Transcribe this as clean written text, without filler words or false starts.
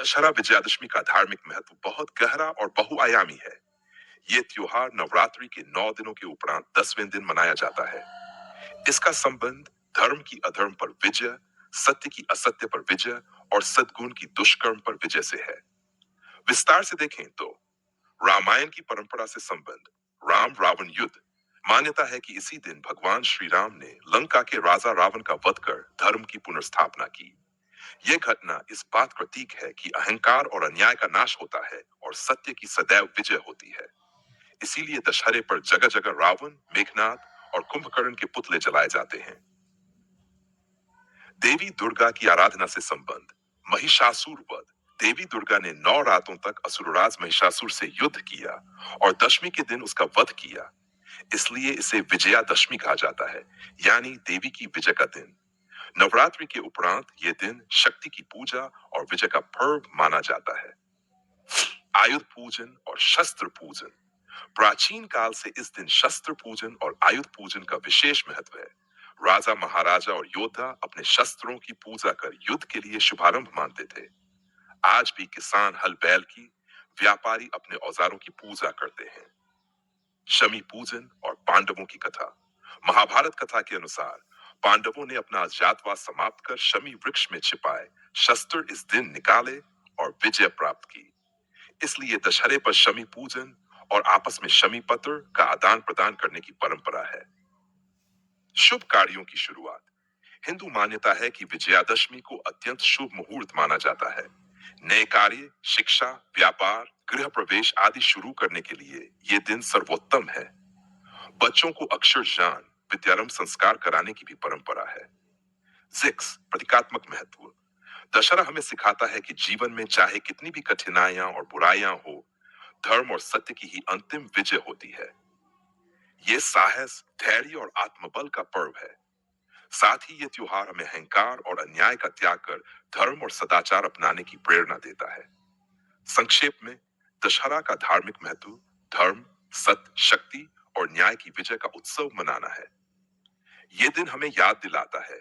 दशहरा विजयादशमी का धार्मिक महत्व बहुत गहरा और बहुआयामी है। ये त्योहार नवरात्रि के 9 दिनों के उपरांत 10वें दिन मनाया जाता है। इसका संबंध धर्म की अधर्म पर विजय, सत्य की असत्य पर विजय और सद्गुण की दुष्कर्म पर विजय से है। विस्तार से देखें तो रामायण की परंपरा से संबंध, राम रावण युद्ध। मान्यता है कि इसी दिन भगवान श्री राम ने लंका के राजा रावण का वध कर धर्म की पुनर्स्थापना की। यह घटना इस बात का प्रतीक है कि अहंकार और अन्याय का नाश होता है और सत्य की सदैव विजय होती है। इसीलिए दशहरे पर जगह जगह रावण, मेघनाद और कुंभकर्ण के पुतले जलाए जाते हैं। देवी दुर्गा की आराधना से संबंध, महिषासुर वध। देवी दुर्गा ने 9 रातों तक असुरराज महिषासुर से युद्ध किया और दशमी के दिन उसका वध किया। इसलिए इसे विजयादशमी कहा जाता है, यानी देवी की विजय का दिन। नवरात्रि के उपरांत यह दिन शक्ति की पूजा और विजय का पर्व माना जाता है। आयुध पूजन और शस्त्र पूजन। प्राचीन काल से इस दिन शस्त्र पूजन और आयुध पूजन का विशेष महत्व है। राजा, महाराजा और योद्धा अपने शस्त्रों की पूजा कर युद्ध के लिए शुभारंभ मानते थे। आज भी किसान हल बैल की, व्यापारी अपने औजारों की पूजा करते हैं। शमी पूजन और पांडवों की कथा। महाभारत कथा के अनुसार पांडवों ने अपना अज्ञातवास समाप्त कर शमी वृक्ष में छिपाए शस्त्र इस दिन निकाले और विजय प्राप्त की। इसलिए दशहरे पर शमी पूजन और आपस में शमी पत्र का आदान प्रदान करने की परंपरा है। शुभ कार्यों की शुरुआत। हिंदू मान्यता है कि विजयादशमी को अत्यंत शुभ मुहूर्त माना जाता है। नए कार्य, शिक्षा, व्यापार, गृह प्रवेश आदि शुरू करने के लिए यह दिन सर्वोत्तम है। बच्चों को अक्षर ज्ञान, विद्यारंभ संस्कार कराने की भी परंपरा है। सिक्स, प्रतीकात्मक महत्व। दशहरा हमें सिखाता है कि जीवन में चाहे कितनी भी कठिनाइयां और बुराइयां हो, धर्म और सत्य की ही अंतिम विजय होती है। ये साहस, धैर्य और आत्मबल का पर्व है। साथ ही ये त्योहार हमें अहंकार और अन्याय का त्याग कर धर्म और सदाचार अपनाने की प्रेरणा देता है। संक्षेप में, दशहरा का धार्मिक महत्व धर्म, सत्य, शक्ति और न्याय की विजय का उत्सव मनाना है। ये दिन हमें याद दिलाता है